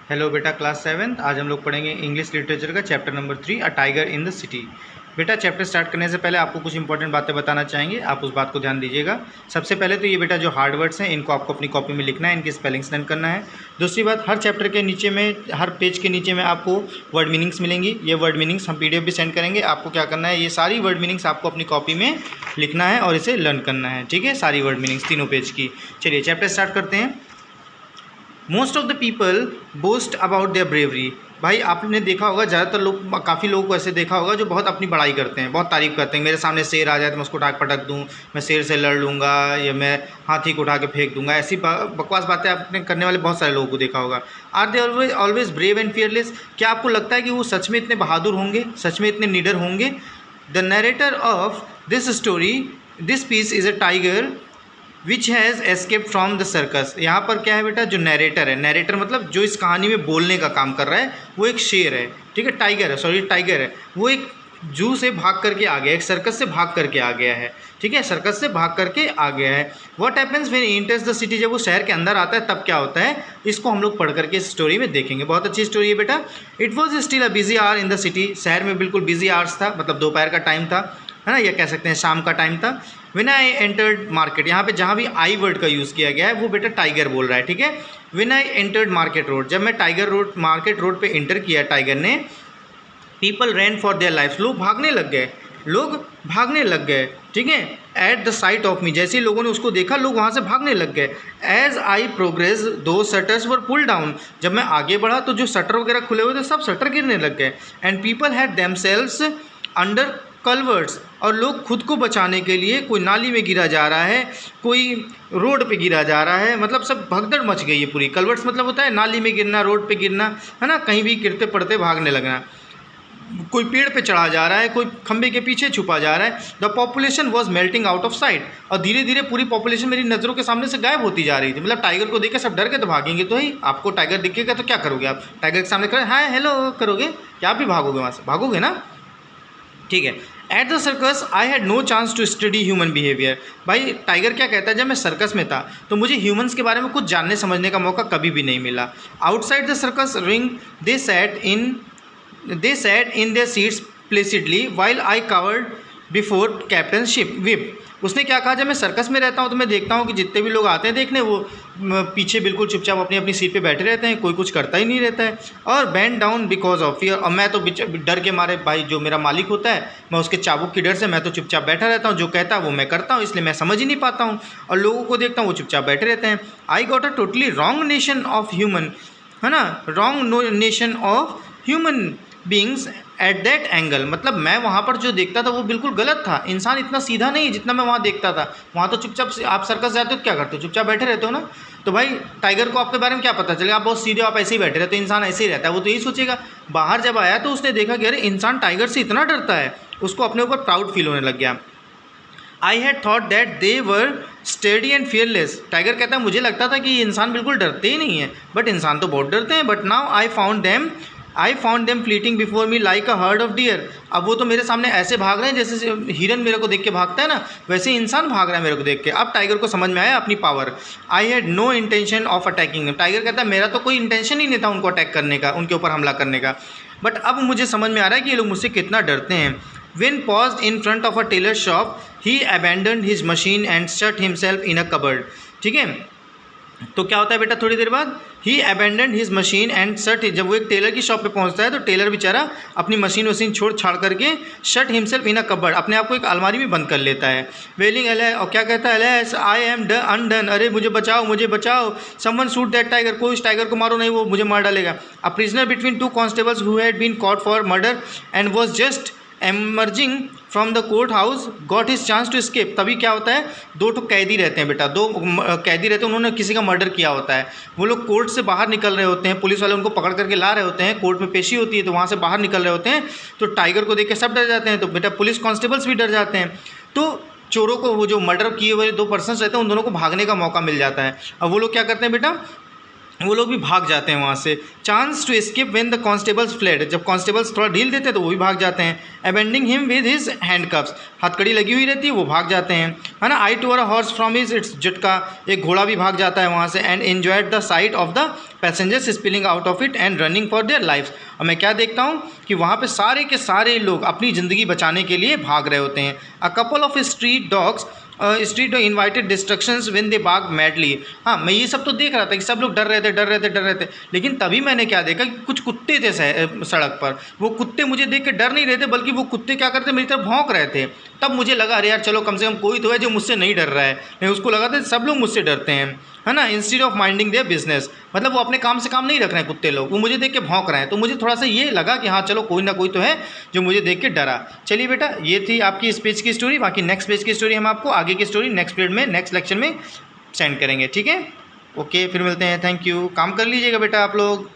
Hello बेटा, class 7th। आज हम लोग पढ़ेंगे इंग्लिश लिटरेचर का chapter number 3 a tiger in the city. बेटा, चैप्टर स्टार्ट करने से पहले आपको कुछ इंपॉर्टेंट बातें बताना चाहेंगे, आप उस बात को ध्यान दीजिएगा। सबसे पहले तो ये बेटा जो हार्ड वर्ड्स हैं इनको आपको अपनी कॉपी में लिखना है, इनकी स्पेलिंग्स लर्न करना है। दूसरी बात, हर चैप्टर के नीचे में, हर पेज के नीचे में आपको वर्ड मीनिंग्स मिलेंगी। ये वर्ड मीनिंग्स हम PDF भी सेंड करेंगे। आपको क्या करना है, ये सारी वर्ड मीनिंग्स आपको अपनी कॉपी में लिखना है और इसे लर्न करना है, ठीक है। सारी वर्ड मीनिंग्स तीनों पेज की। चलिए चैप्टर स्टार्ट करते हैं। Most of the people boast about their bravery. भाई आपने देखा होगा, ज़्यादातर लोग, काफ़ी लोगों को ऐसे देखा होगा जो बहुत अपनी बड़ाई करते हैं, बहुत तारीफ़ करते हैं। मेरे सामने शेर आ जाए तो मैं उसको उठा के पटक दूँ, मैं शेर से लड़ लूँगा, या मैं हाथी को उठा के फेंक दूँगा। ऐसी बकवास बातें आपने करने वाले बहुत सारे लोगों को देखा होगा। Are they always always brave and fearless? क्या आपको लगता है कि वो सच में इतने बहादुर होंगे, सच में इतने निडर होंगे? The narrator of this story, this piece is a tiger which has escape from the circus. यहाँ पर क्या है बेटा, जो नरेटर है, नरेटर मतलब जो इस कहानी में बोलने का काम कर रहा है, वो एक शेर है, ठीक है। टाइगर है, सॉरी टाइगर है। वो एक जू से भाग करके आ गया, एक सर्कस से भाग करके आ गया है, ठीक है। सर्कस से भाग करके आ गया है। What happens when he enters the city? जब वो शहर के अंदर आता है तब क्या होता है, इसको हम लोग पढ़ करके इस स्टोरी में देखेंगे। बहुत अच्छी स्टोरी है बेटा। It was still a busy hour in the city. शहर में बिल्कुल बिजी आवर्स था, मतलब दोपहर का टाइम था, है ना, या कह सकते हैं शाम का टाइम था। व्हेन आई एंटर्ड मार्केट, यहाँ पे जहाँ भी आई वर्ड का यूज़ किया गया है वो बेटा टाइगर बोल रहा है, ठीक है। When I entered market road, जब मैं टाइगर रोड, मार्केट रोड पे एंटर किया टाइगर ने, people rain for their life, लोग भागने लग गए, लोग भागने लग गए, ठीक है। At the sight of me, जैसे ही लोगों ने उसको देखा लोग वहाँ से भागने लग गए। एज आई प्रोग्रेस दो शटर्स वर पुल डाउन, जब मैं आगे बढ़ा तो जो शटर वगैरह खुले हुए थे सब शटर गिरने लग गए। And people had themselves under culverts, और लोग खुद को बचाने के लिए, कोई नाली में गिरा जा रहा है, कोई रोड पे गिरा जा रहा है, मतलब सब भगदड़ मच गई है पूरी। कल्वर्ट्स मतलब होता है नाली में गिरना, रोड पे गिरना, है ना, कहीं भी गिरते पड़ते भागने लगना। कोई पेड़ पे चढ़ा जा रहा है, कोई खंबे के पीछे छुपा जा रहा है। The population was melting out of site, और धीरे धीरे पूरी पॉपुलेशन मेरी नज़रों के सामने से गायब होती जा रही थी। मतलब टाइगर को देख के सब डर के तो भागेंगे, तो ही आपको टाइगर दिखेगा तो क्या करोगे आप? टाइगर के सामने खड़े हाय हेलो करोगे क्या? आप भी भागोगे वहाँ से, भागोगे ना, ठीक है। At the circus I had no chance to study human behaviour. भाई टाइगर क्या कहता है, जब मैं सर्कस में था तो मुझे ह्यूमंस के बारे में कुछ जानने समझने का मौका कभी भी नहीं मिला। Outside the circus ring they sat in their seats placidly while I cowered before captain ship whip. उसने क्या कहा, जब मैं सर्कस में रहता हूँ तो मैं देखता हूँ कि जितने भी लोग आते हैं देखने, वो पीछे बिल्कुल चुपचाप अपनी अपनी सीट पे बैठे रहते हैं, कोई कुछ करता ही नहीं रहता है। और band down because of fear, और मैं तो डर के मारे, भाई जो मेरा मालिक होता है मैं उसके चाबुक की डर से मैं तो चुपचाप बैठा रहता हूँ, जो कहता है वो मैं करता हूँ, इसलिए मैं समझ ही नहीं पाता हूँ। और लोगों को देखता हूँ वो चुपचाप बैठे रहते हैं। I got a totally wrong nation of human, है ना, wrong nation of human beings at that angle. मतलब मैं वहाँ पर जो देखता था वो बिल्कुल गलत था। इंसान इतना सीधा नहीं जितना मैं वहाँ देखता था। वहाँ तो चुपचाप, आप सर्कस जाते हो क्या करते हो, चुपचाप बैठे रहते हो ना। तो भाई टाइगर को आपके बारे में क्या पता चलेगा, आप बहुत सीधे, आप ऐसे ही बैठे रहते हो, इंसान ऐसे ही रहता है, वो तो यही सोचेगा। बाहर जब आया तो उसने देखा कि अरे इंसान टाइगर से इतना डरता है, उसको अपने ऊपर प्राउड फील होने लग गया। I had thought that they were steady and fearless. Tiger कहता है मुझे लगता था कि ये इंसान बिल्कुल डरते ही नहीं है, बट इंसान तो बहुत डरते हैं। But now I found them fleeting before me like a herd of dear. अब वो तो मेरे सामने ऐसे भाग रहे हैं जैसे हिरन मेरे को देख के भागता है ना, वैसे ही इंसान भाग रहा है मेरे को देख के। अब टाइगर को समझ में आया अपनी power. I had no intention of attacking. Tiger कहता है मेरा तो कोई इंटेंशन ही नहीं था उनको अटैक करने का, उनके ऊपर हमला करने का, बट अब मुझे समझ में आ रहा है कि ये लोग मुझसे कितना डरते हैं। When paused in front of a tailor's shop, he abandoned his machine and shut himself in a cupboard. ठीक है, तो क्या होता है बेटा थोड़ी देर बाद, ही abandoned his machine and shut, जब वो एक टेलर की शॉप पे पहुंचता है तो टेलर बेचारा अपनी मशीन छोड़ छाड़ करके shut himself in a cupboard, अपने आप को एक अलमारी में बंद कर लेता है। वेलिंग एल, और क्या कहता है, एलएस आई एम अनडन, अरे मुझे बचाओ मुझे बचाओ। समवन शूट दैट टाइगर, कोई उस टाइगर को मारो, नहीं वो मुझे मार डालेगा। A prisoner between two constables who had been caught for murder and was just emerging from the court house got his chance to escape. तभी क्या होता है, दो तो कैदी रहते हैं बेटा, दो कैदी रहते हैं, उन्होंने किसी का मर्डर किया होता है। वो लोग कोर्ट से बाहर निकल रहे होते हैं, पुलिस वाले उनको पकड़ करके ला रहे होते हैं, कोर्ट में पेशी होती है तो वहाँ से बाहर निकल रहे होते हैं। तो टाइगर को देख के सब डर जाते हैं, तो बेटा पुलिस कांस्टेबल्स भी डर जाते हैं। तो चोरों को, वो जो मर्डर किए हुए दो पर्सन्स रहते हैं, उन दोनों को भागने का मौका मिल जाता है। अब वो लोग क्या करते हैं बेटा, वो लोग भी भाग जाते हैं वहाँ से। Chance to escape when the constables fled, जब कॉन्स्टेबल्स थोड़ा ढील देते हैं तो वो भी भाग जाते हैं। अबेंडिंग हिम विद हिज हैंडकफ्स, हथकड़ी लगी हुई रहती है, वो भाग जाते हैं, है ना। I tore a horse from his its झटका, एक घोड़ा भी भाग जाता है वहाँ से। And enjoyed the sight of the passengers spilling out of it and running for their life. और मैं क्या देखता हूँ कि वहाँ पे सारे के सारे लोग अपनी ज़िंदगी बचाने के लिए भाग रहे होते हैं। A couple of street dogs street invited destructions when they Bagh madly. हाँ, मैं ये सब तो देख रहा था कि सब लोग डर रहे थे, लेकिन तभी मैंने क्या देखा कि कुछ कुत्ते थे सड़क पर। वो कुत्ते मुझे देख के डर नहीं रहे थे, बल्कि वो कुत्ते क्या करते मेरी तरफ भौंक रहे थे। तब मुझे लगा अरे यार चलो कम से कम कोई तो है जो मुझसे नहीं डर रहा है। नहीं, उसको लगा था सब लोग मुझसे डरते हैं, है ना। Instead of minding their business, मतलब वो अपने काम से काम नहीं रख रहे हैं कुत्ते लोग, वो मुझे देख के भौंक रहे हैं। तो मुझे थोड़ा सा ये लगा कि हाँ चलो कोई ना कोई तो है जो मुझे देख के डरा। चलिए बेटा, ये थी आपकी इस पेज की स्टोरी। बाकी नेक्स्ट पेज की स्टोरी हम आपको आगे की स्टोरी नेक्स्ट पीरियड में नेक्स्ट लेक्चर में सेंड करेंगे, ठीक है। ओके, फिर मिलते हैं। Thank you. काम कर लीजिएगा बेटा आप लोग।